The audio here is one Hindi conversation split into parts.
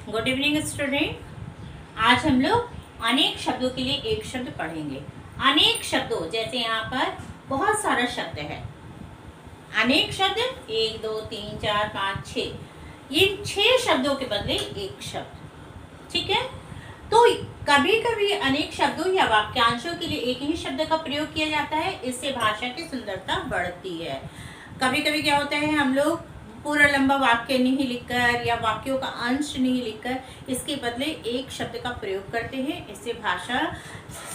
Good evening student. आज हम लोग अनेक शब्दों के लिए एक शब्द पढ़ेंगे। अनेक शब्दों जैसे यहाँ पर बहुत सारा शब्द है। अनेक शब्द 1 2 3 4 5 6, इन 6 शब्दों के बदले एक शब्द। ठीक है, तो कभी कभी अनेक शब्दों या वाक्यांशों के लिए एक ही शब्द का प्रयोग किया जाता है। इससे भाषा की सुंदरता बढ़ती है। कभी कभी क्या होता है, हम लोग पूरा लंबा वाक्य नहीं लिखकर या वाक्यों का अंश नहीं लिखकर इसके बदले एक शब्द का प्रयोग करते हैं। इससे भाषा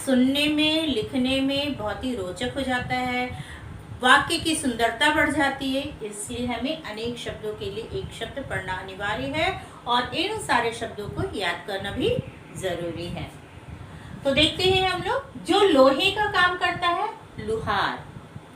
सुनने में, लिखने में बहुत ही रोचक हो जाता है, वाक्य की सुंदरता बढ़ जाती है। इसलिए हमें अनेक शब्दों के लिए एक शब्द पढ़ना अनिवार्य है और इन सारे शब्दों को याद करना भी जरूरी है। तो देखते हैं हम लोग। जो लोहे का काम करता है, लुहार।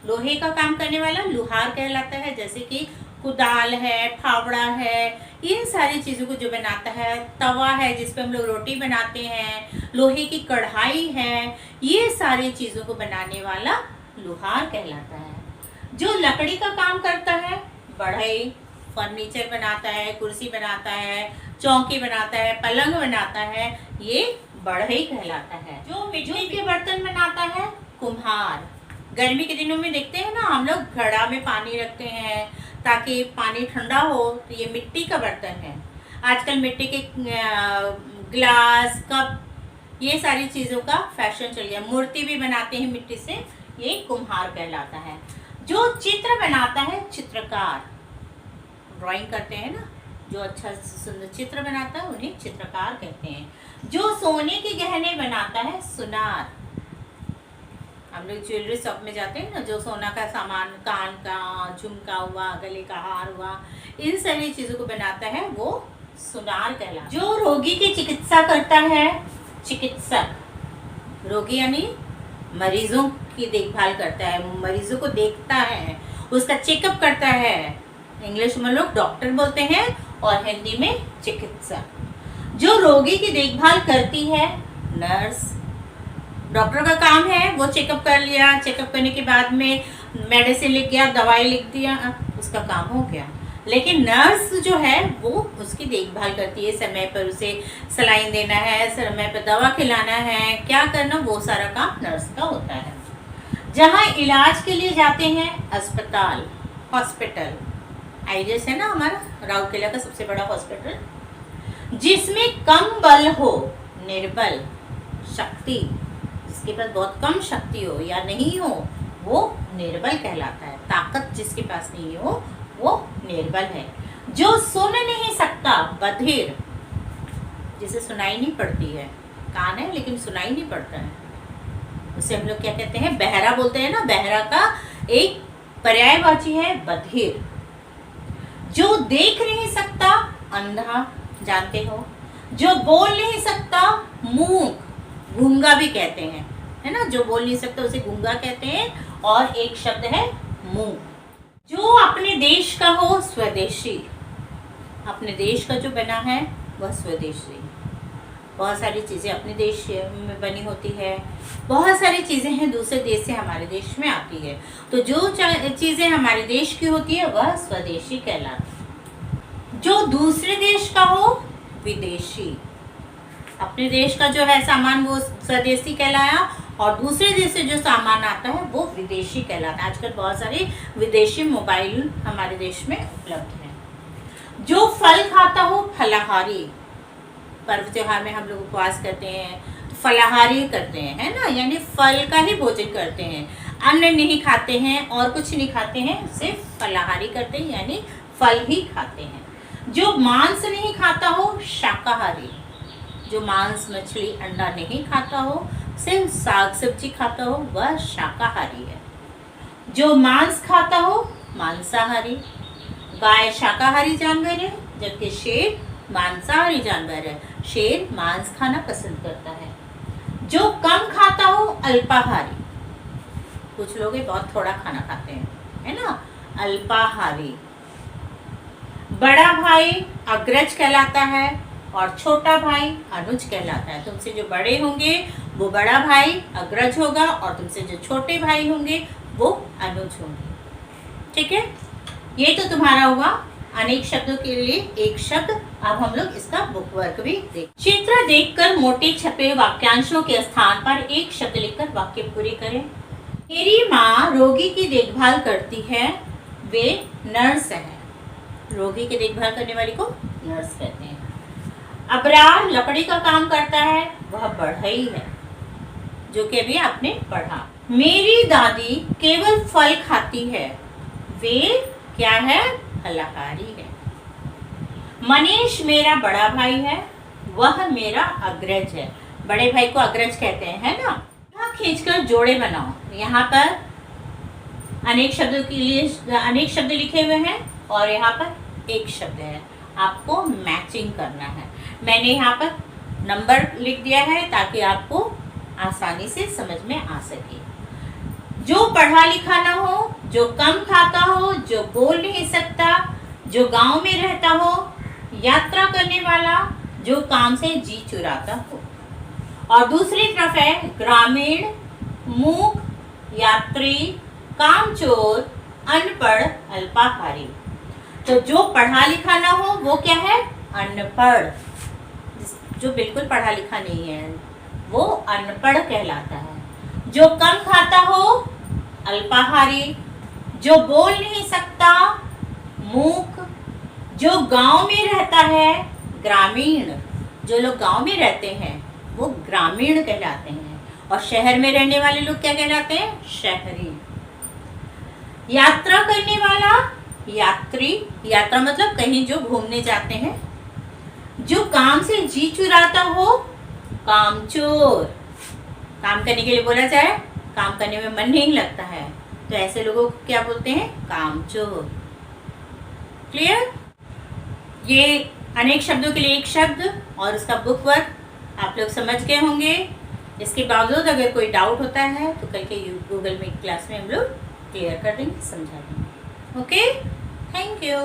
लोहे का काम करने वाला लुहार कहलाता है। जैसे कि कुदाल है, फावड़ा है, इन सारी चीज़ों को जो बनाता है। तवा है जिस पे हम लोग रोटी बनाते हैं, लोहे की कढ़ाई है, ये सारी चीज़ों को बनाने वाला लुहार कहलाता है। जो लकड़ी का काम करता है, बढ़ई, फर्नीचर बनाता है, कुर्सी बनाता है, चौकी बनाता है, पलंग बनाता है, ये बढ़ई कहलाता है। जो मिट्टी के बर्तन बनाता है, कुम्हार। गर्मी के दिनों में देखते हैं ना, हम लोग घड़ा में पानी रखते हैं ताकि पानी ठंडा हो, तो ये मिट्टी का बर्तन है। आजकल मिट्टी के ग्लास, कप, ये सारी चीज़ों का फैशन चल गया। मूर्ति भी बनाते हैं मिट्टी से, ये कुम्हार कहलाता है। जो चित्र बनाता है, चित्रकार। ड्राइंग करते हैं ना, जो अच्छा सुंदर चित्र बनाता है उन्हें चित्रकार कहते हैं। जो सोने के गहने बनाता है, सुनार। हम लोग ज्वेलरी शॉप में जाते हैं ना, जो सोना का सामान, कान का झुमका हुआ, गले का हार हुआ, इन सारी चीज़ों को बनाता है वो सुनार कहलाता है। जो रोगी की चिकित्सा करता है, चिकित्सक। रोगी यानी मरीजों की देखभाल करता है, मरीजों को देखता है, उसका चेकअप करता है। इंग्लिश में लोग डॉक्टर बोलते हैं और हिंदी में चिकित्सक। जो रोगी की देखभाल करती है, नर्स। डॉक्टर का काम है वो चेकअप कर लिया, चेकअप करने के बाद में मेडिसिन लिख गया, दवाई लिख दिया, उसका काम हो गया। लेकिन नर्स जो है वो उसकी देखभाल करती है। समय पर उसे सलाइन देना है, समय पर दवा खिलाना है, क्या करना, वो सारा काम नर्स का होता है। जहाँ इलाज के लिए जाते हैं, अस्पताल, हॉस्पिटल। आईजीएस है ना हमारा, राउरकेला का सबसे बड़ा हॉस्पिटल। जिसमें कम बल हो, निर्बल। शक्ति, जिसके पास बहुत कम शक्ति हो या नहीं हो, वो निर्बल कहलाता है। ताकत जिसके पास नहीं हो वो निर्बल है। जो सुन नहीं सकता, बधिर। जिसे सुनाई नहीं पड़ती है, कान है लेकिन सुनाई नहीं पड़ता है, उसे हम लोग क्या कहते हैं, बहरा बोलते हैं ना। बहरा का एक पर्यायवाची है बधिर। जो देख नहीं सकता, अंधा, जानते हो। जो बोल नहीं सकता, मूक, गूंगा भी कहते हैं, है ना। जो बोल नहीं सकता उसे गूंगा कहते हैं। और एक शब्द है मूक। जो अपने देश का हो, स्वदेशी। अपने देश का जो बना है वह स्वदेशी। बहुत सारी चीज़ें अपने देश में बनी होती है, बहुत सारी चीज़ें हैं दूसरे देश से हमारे देश में आती है। तो जो चीज़ें हमारे देश की होती है वह स्वदेशी कहलाती है। जो दूसरे देश का हो, विदेशी। अपने देश का जो है सामान वो स्वदेशी कहलाया और दूसरे देश से जो सामान आता है वो विदेशी कहलाता है। आजकल बहुत सारे विदेशी मोबाइल हमारे देश में उपलब्ध हैं। जो फल खाता हो, फलाहारी। पर्व त्योहार में हम लोग उपवास करते हैं, फलाहारी करते हैं, है ना, यानी फल का ही भोजन करते हैं। अन्न नहीं खाते हैं और कुछ नहीं खाते हैं, सिर्फ फलाहारी करते हैं, यानी फल ही खाते हैं। जो मांस नहीं खाता हो, शाकाहारी। जो मांस, मछली, अंडा नहीं खाता हो, सिर्फ साग सब्जी खाता हो, वह शाकाहारी है। जो मांस खाता हो, मांसाहारी। गाय शाकाहारी जानवर है जबकि शेर मांसाहारी जानवर है। शेर मांस खाना पसंद करता है। जो कम खाता हो, अल्पाहारी। कुछ लोग बहुत थोड़ा खाना खाते हैं, है ना, अल्पाहारी। बड़ा भाई अग्रज कहलाता है और छोटा भाई अनुज कहलाता है। तुमसे जो बड़े होंगे वो बड़ा भाई अग्रज होगा और तुमसे जो छोटे भाई होंगे वो अनुज होंगे। ठीक है, ये तो तुम्हारा हुआ अनेक शब्दों के लिए एक शब्द। अब हम लोग इसका बुक वर्क भी देख। चित्र देखकर मोटे छपे वाक्यांशों के स्थान पर एक शब्द लिखकर वाक्य पूरे करें। मेरी माँ रोगी की देखभाल करती है, वे नर्स है। रोगी की देखभाल करने वाली को नर्स कहते हैं। अबरार लकड़ी का काम करता है, वह बढ़ई है, जो कि अभी आपने पढ़ा। मेरी दादी केवल फल खाती है, वे क्या है? फलाहारी है। मनीष मेरा बड़ा भाई है, वह मेरा अग्रज है। बड़े भाई को अग्रज कहते हैं, है ना। यहाँ खींचकर जोड़े बनाओ। यहाँ पर अनेक शब्दों के लिए अनेक शब्द लिखे हुए हैं और यहाँ पर एक शब्द है, आपको मैचिंग करना है। मैंने यहाँ पर नंबर लिख दिया है ताकि आपको आसानी से समझ में आ सके। जो पढ़ा लिखा ना हो, जो कम खाता हो, जो बोल नहीं सकता, जो गांव में रहता हो, यात्रा करने वाला, जो काम से जी चुराता हो। और दूसरी तरफ है ग्रामीण, मूक, यात्री, कामचोर, अनपढ़, अल्पाहारी। तो जो पढ़ा लिखा ना हो वो क्या है? अनपढ़। जो बिल्कुल पढ़ा लिखा नहीं है वो अनपढ़ कहलाता है। जो कम खाता हो अल्पाहारी, जो बोल नहीं सकता मूक, जो गांव में रहता है ग्रामीण। जो लोग गांव में रहते हैं वो ग्रामीण कहलाते हैं और शहर में रहने वाले लोग क्या कहलाते हैं? शहरी। यात्रा करने वाला यात्री, यात्रा मतलब कहीं जो घूमने जाते हैं। जो काम से जी चुराता हो कामचोर। काम करने के लिए बोला जाए, काम करने में मन नहीं लगता है तो ऐसे लोगों को क्या बोलते हैं? कामचोर। क्लियर? ये अनेक शब्दों के लिए एक शब्द और उसका बुक वर्क आप लोग समझ गए होंगे। इसके बावजूद अगर कोई डाउट होता है तो कल के गूगल मीट क्लास में हम लोग क्लियर कर देंगे, समझा देंगे। Okay, thank you.